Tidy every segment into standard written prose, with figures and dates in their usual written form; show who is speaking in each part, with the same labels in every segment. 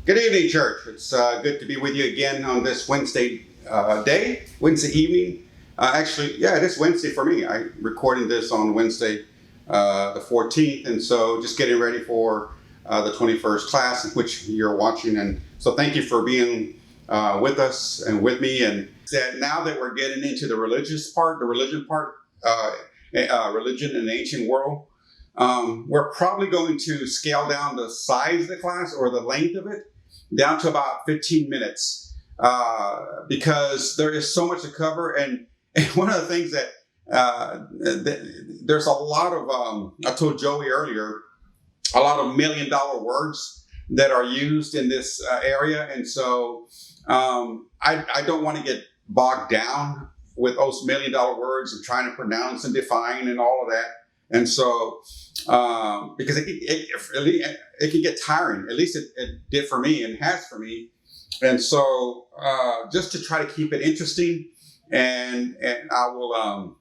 Speaker 1: Good evening, church. It's good to be with you again on this Wednesday Wednesday evening. It is Wednesday for me. I'm recording this on Wednesday, the 14th, and so just getting ready for the 21st class in which you're watching. And so thank you for being with us and with me. And that now that we're getting into the religion part, religion in the ancient world, we're probably going to scale down the size of the class or the length of it down to about 15 minutes because there is so much to cover. And one of the things that there's a lot of, I told Joey earlier, a lot of $1 million words that are used in this area. And so I don't want to get bogged down with those $1 million words and trying to pronounce and define and all of that. And so, because it can get tiring, at least it did for me and has for me. And so, just to try to keep it interesting, and I will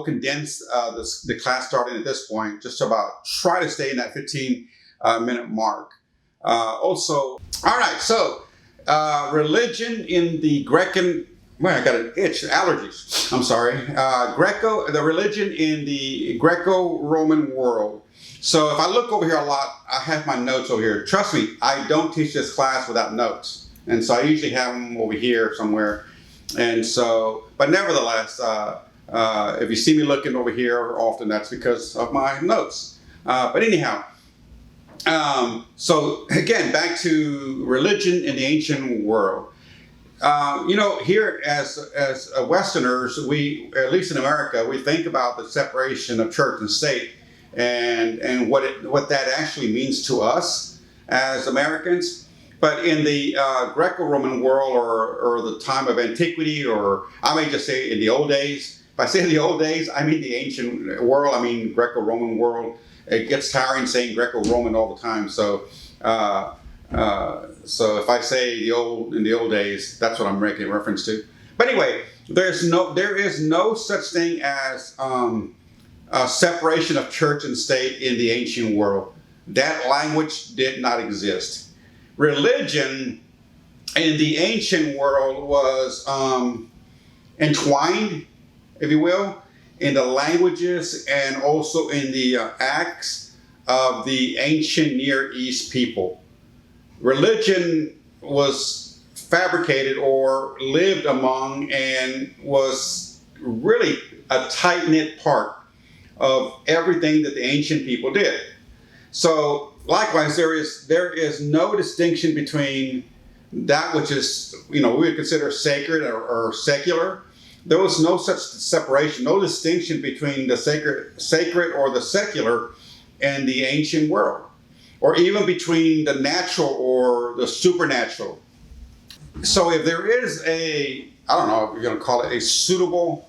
Speaker 1: condense the class starting at this point, just about try to stay in that 15-minute mark. All right. So, religion in the Grecan. Well, I got an itch, allergies. I'm sorry. The religion in the Greco-Roman world. So if I look over here a lot, I have my notes over here. Trust me, I don't teach this class without notes. And so I usually have them over here somewhere. And so, but nevertheless, if you see me looking over here often, that's because of my notes. But anyhow, so again, back to religion in the ancient world. Here as Westerners, we, at least in America, we think about the separation of church and state and what that actually means to us as Americans. But in the Greco-Roman world or the time of antiquity, or I may just say in the old days, if I say the old days, I mean the ancient world, I mean Greco-Roman world. It gets tiring saying Greco-Roman all the time. So if I say in the old days, that's what I'm making reference to. But anyway, there is no such thing as a separation of church and state in the ancient world. That language did not exist. Religion in the ancient world was entwined, if you will, in the languages and also in the acts of the ancient Near East people. Religion was fabricated or lived among and was really a tight-knit part of everything that the ancient people did. So likewise, there is no distinction between that which is, we would consider sacred or secular. There was no such separation, no distinction between the sacred or the secular and the ancient world, or even between the natural or the supernatural. So if there is I don't know if you're going to call it a suitable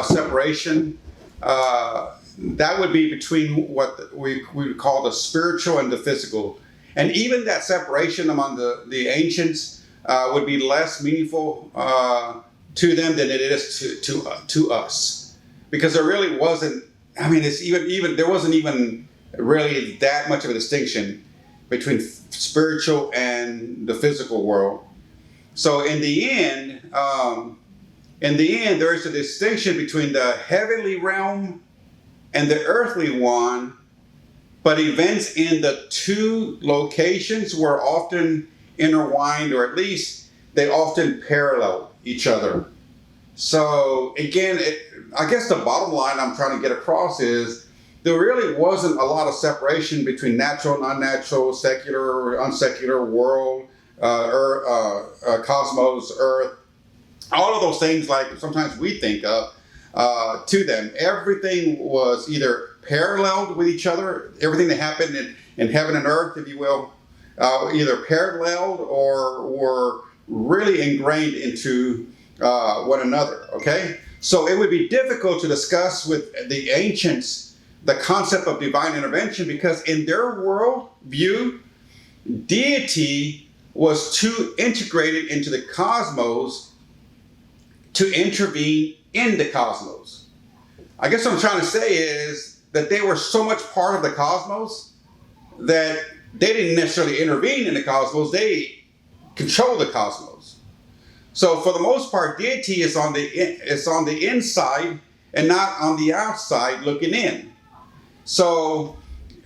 Speaker 1: separation, that would be between what we would call the spiritual and the physical. And even that separation among the ancients would be less meaningful to them than it is to us. Because there really wasn't, there wasn't even really that much of a distinction between spiritual and the physical world. So in the end, there is a distinction between the heavenly realm and the earthly one, but events in the two locations were often intertwined, or at least they often parallel each other. So again, I guess the bottom line I'm trying to get across is there really wasn't a lot of separation between natural, non-natural, secular, or unsecular world, cosmos, earth, all of those things like sometimes we think of to them. Everything was either paralleled with each other, everything that happened in heaven and earth, if you will, either paralleled or were really ingrained into one another, okay? So it would be difficult to discuss with the ancients the concept of divine intervention because in their world view, deity was too integrated into the cosmos to intervene in the cosmos. I guess what I'm trying to say is that they were so much part of the cosmos that they didn't necessarily intervene in the cosmos, they control the cosmos. So for the most part, deity is on the inside and not on the outside looking in. So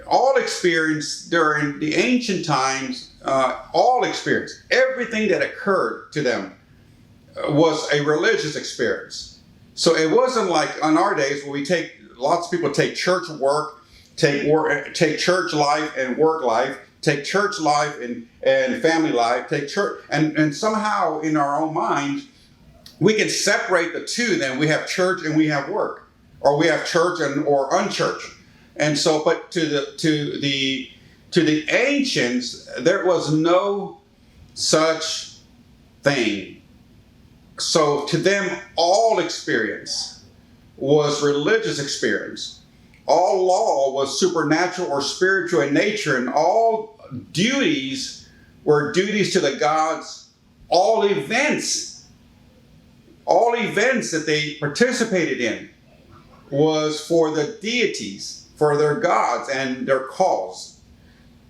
Speaker 1: all experience during the ancient times, all experience, everything that occurred to them was a religious experience. So it wasn't like on our days where lots of people take church work, take church life and work life, take church life and family life, take church, and somehow in our own minds, we can separate the two. Then we have church and we have work, or we have church or unchurched. And so, but to the ancients, there was no such thing. So to them, all experience was religious experience. All law was supernatural or spiritual in nature, and all duties were duties to the gods. All events that they participated in was for the deities, for their gods and their cause.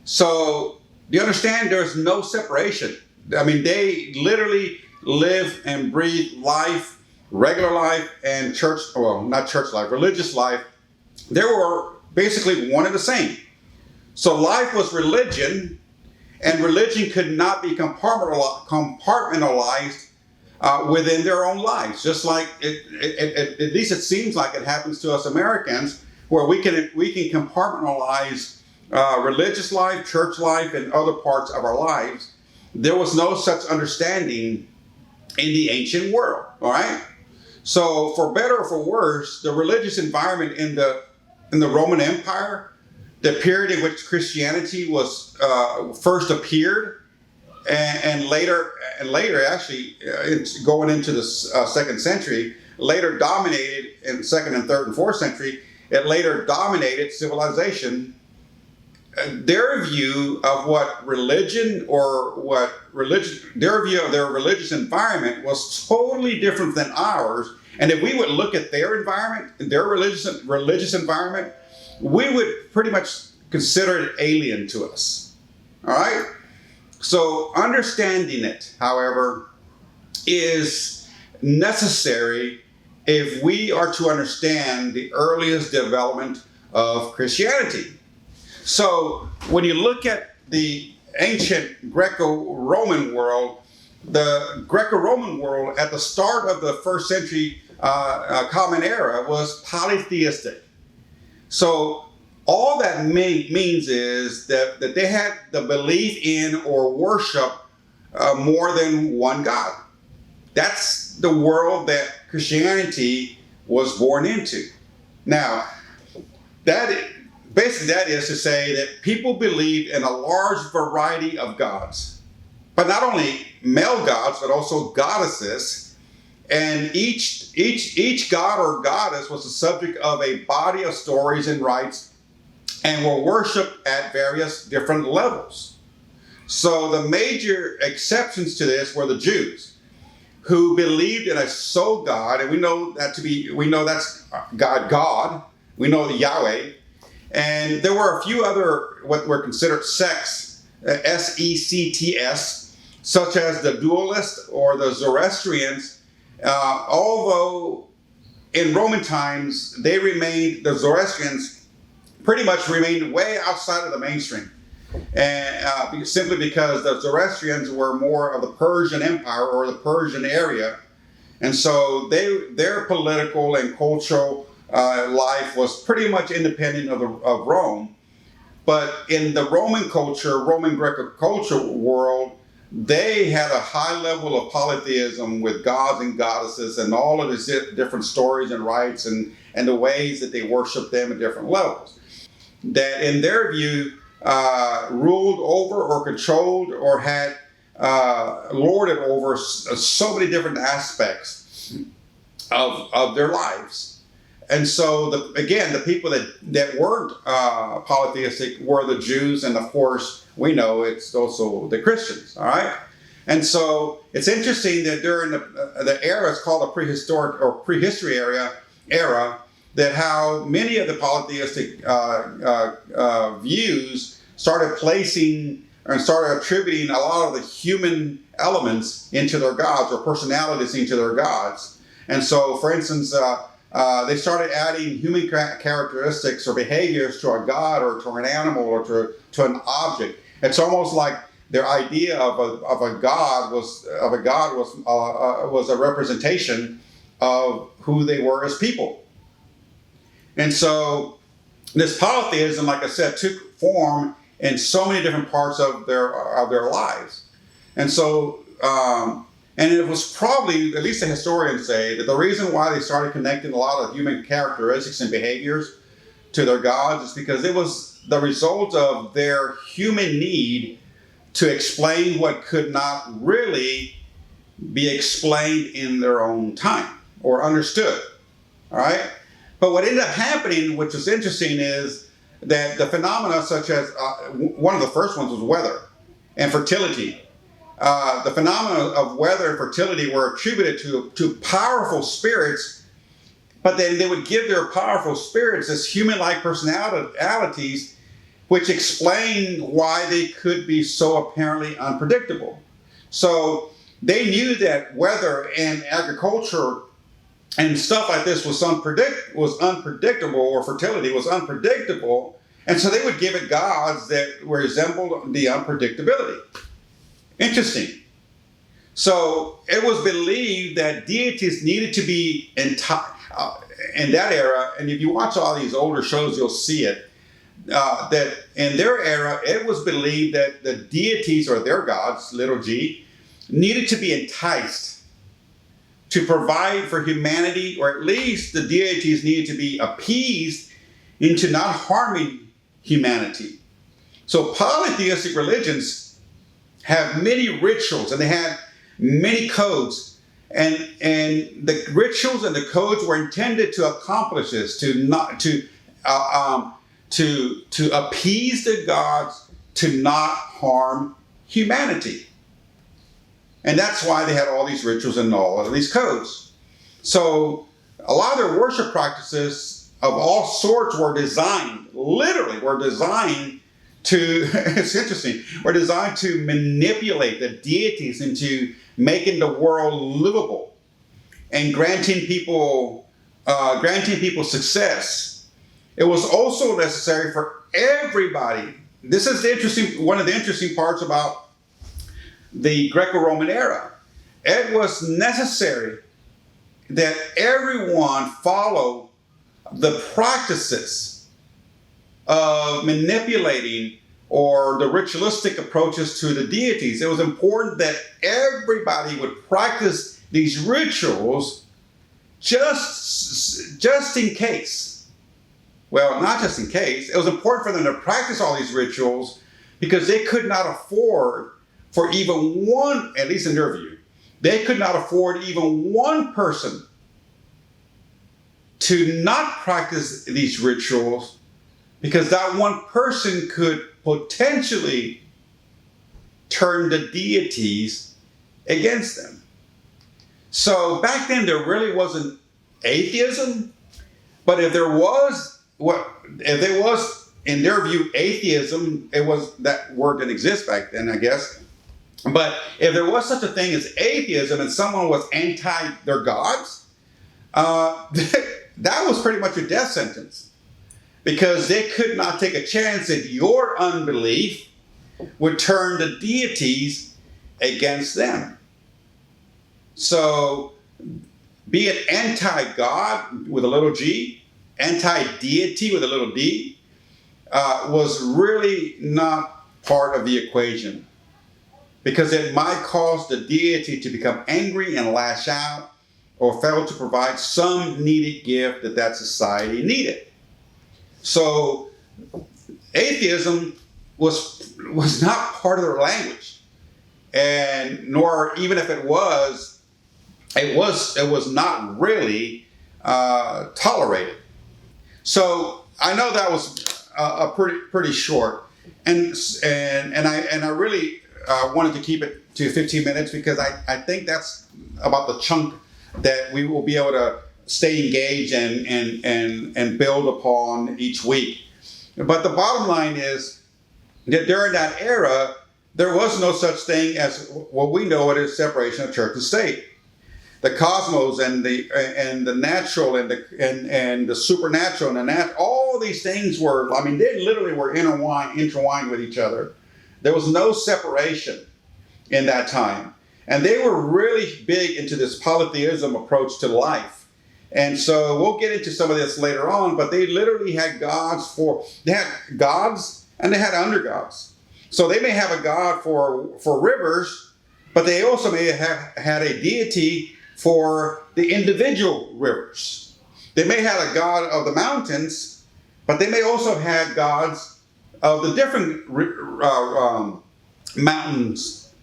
Speaker 1: So you understand there's no separation. I mean, they literally live and breathe life, regular life, and religious life. They were basically one and the same. So life was religion, and religion could not be compartmentalized within their own lives. Just like at least it seems like it happens to us Americans, where we can compartmentalize religious life, church life, and other parts of our lives. There was no such understanding in the ancient world. All right. So for better or for worse, the religious environment in the Roman Empire, the period in which Christianity was first appeared, and later actually going into the second century, later dominated in second and third and fourth century. It later dominated civilization. Their view of their view of their religious environment was totally different than ours. And if we would look at their environment, their religious environment, we would pretty much consider it alien to us. All right? So understanding it, however, is necessary if we are to understand the earliest development of Christianity. So when you look at the ancient Greco-Roman world, the Greco-Roman world at the start of the first century Common Era was polytheistic. So all that means is that they had the belief in or worship more than one God. That's the world that Christianity was born into. Now, that is to say that people believed in a large variety of gods, but not only male gods, but also goddesses. And each god or goddess was the subject of a body of stories and rites, and were worshipped at various different levels. So the major exceptions to this were the Jews, who believed in a sole God, and we know that's God. We know the Yahweh. And there were a few other what were considered sects, sects, such as the dualists or the Zoroastrians. Although in Roman times the Zoroastrians pretty much remained way outside of the mainstream, and simply because the Zoroastrians were more of the Persian Empire or the Persian area, and so their political and cultural life was pretty much independent of Rome. But in the Roman culture, Roman Greco culture world, they had a high level of polytheism with gods and goddesses and all of these different stories and rites and the ways that they worshiped them at different levels. That in their view ruled over or controlled or had lorded over so many different aspects of their lives. And so, the people that weren't polytheistic were the Jews, and of course, we know it's also the Christians, all right? And so, it's interesting that during the era, it's called the prehistoric or prehistory era, that how many of the polytheistic views started placing and started attributing a lot of the human elements into their gods, or personalities into their gods. And so, for instance, they started adding human characteristics or behaviors to a god, or to an animal, or to an object. It's almost like their idea of a god was a representation of who they were as people. And so this polytheism, like I said, took form in so many different parts of their lives. And so, and it was probably, at least the historians say, that the reason why they started connecting a lot of human characteristics and behaviors to their gods is because it was the result of their human need to explain what could not really be explained in their own time or understood. All right? But what ended up happening, which was interesting, is that the phenomena such as, one of the first ones was weather and fertility. The phenomena of weather and fertility were attributed to powerful spirits, but then they would give their powerful spirits as human-like personalities, which explained why they could be so apparently unpredictable. So they knew that weather and agriculture and stuff like this was unpredictable, or fertility was unpredictable, and so they would give it gods that resembled the unpredictability. Interesting. So it was believed that deities needed to be in that era, and if you watch all these older shows, you'll see it, that in their era, it was believed that the deities, or their gods, little g, needed to be enticed to provide for humanity, or at least the deities needed to be appeased into not harming humanity. So polytheistic religions have many rituals, and they had many codes, and the rituals and the codes were intended to accomplish this, to appease the gods, to not harm humanity. And that's why they had all these rituals and all of these codes. So a lot of their worship practices of all sorts were designed to, it's interesting, were designed to manipulate the deities into making the world livable and granting people success. It was also necessary for everybody. This is one of the interesting parts about the Greco-Roman era. It was necessary that everyone follow the practices of manipulating, or the ritualistic approaches to the deities. It was important that everybody would practice these rituals just in case. Well, not just in case. It was important for them to practice all these rituals because they could not afford for even one, at least in their view, they could not afford even one person to not practice these rituals, because that one person could potentially turn the deities against them. So back then there really wasn't atheism, but if there was in their view atheism, it was, that word didn't exist back then, I guess. But if there was such a thing as atheism and someone was anti their gods, that was pretty much a death sentence, because they could not take a chance that your unbelief would turn the deities against them. So be it anti-God with a little g, anti-deity with a little d, was really not part of the equation, because it might cause the deity to become angry and lash out, or fail to provide some needed gift that society needed. So atheism was not part of their language, and nor, even if it was not really tolerated. So I know that was a pretty short, and I really wanted to keep it to 15 minutes because I think that's about the chunk that we will be able to stay engaged and build upon each week. But the bottom line is that during that era, there was no such thing as what we know it as separation of church and state. The cosmos and the natural and the supernatural and all these things were, I mean, they literally were intertwined with each other. There was no separation in that time. And they were really big into this polytheism approach to life. And so we'll get into some of this later on, but they literally had they had gods and they had undergods. So they may have a god for rivers, but they also may have had a deity for the individual rivers. They may have a god of the mountains, but they may also have had gods of the different mountains.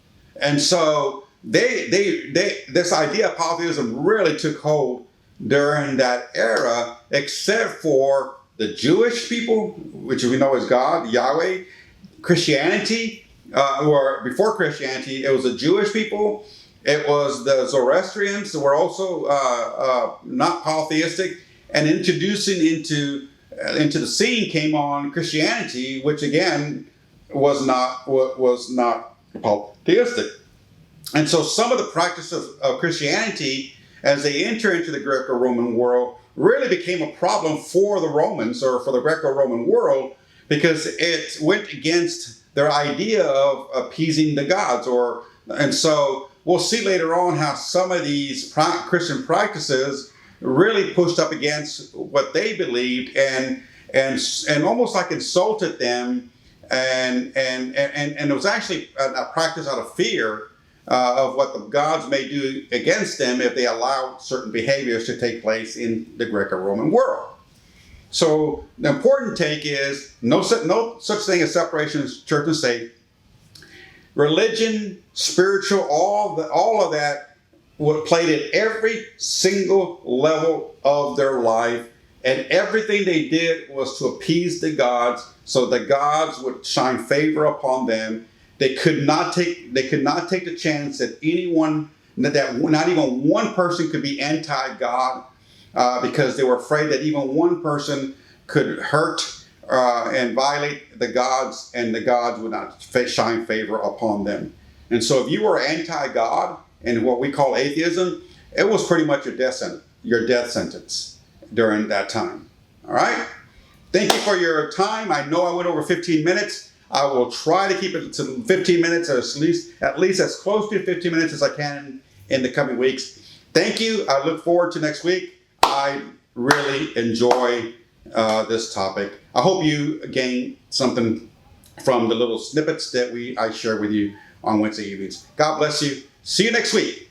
Speaker 1: And so this idea of polytheism really took hold during that era, except for the Jewish people, which we know as God, Yahweh. Christianity, or before Christianity, it was the Jewish people. It was the Zoroastrians who were also not polytheistic, and introducing into the scene came on Christianity, which again was not polytheistic. And so some of the practices of Christianity, as they enter into the Greco-Roman world, really became a problem for the Romans, or for the Greco-Roman world, because it went against their idea of appeasing the gods. And so we'll see later on how some of these Christian practices really pushed up against what they believed and almost like insulted them. And it was actually a practice out of fear of what the gods may do against them if they allow certain behaviors to take place in the Greco-Roman world. So the important take is no such thing as separation of church and state. Religion, spiritual, all of that played at every single level of their life, and everything they did was to appease the gods, so the gods would shine favor upon them. They could not take the chance that not even one person could be anti-God. Because they were afraid that even one person could hurt and violate the gods, and the gods would not shine favor upon them. And so if you were anti-God and what we call atheism, it was pretty much your death sentence during that time. All right? Thank you for your time. I know I went over 15 minutes. I will try to keep it to 15 minutes, or at least as close to 15 minutes as I can in the coming weeks. Thank you. I look forward to next week. I really enjoy this topic. I hope you gain something from the little snippets that I share with you on Wednesday evenings. God bless you. See you next week.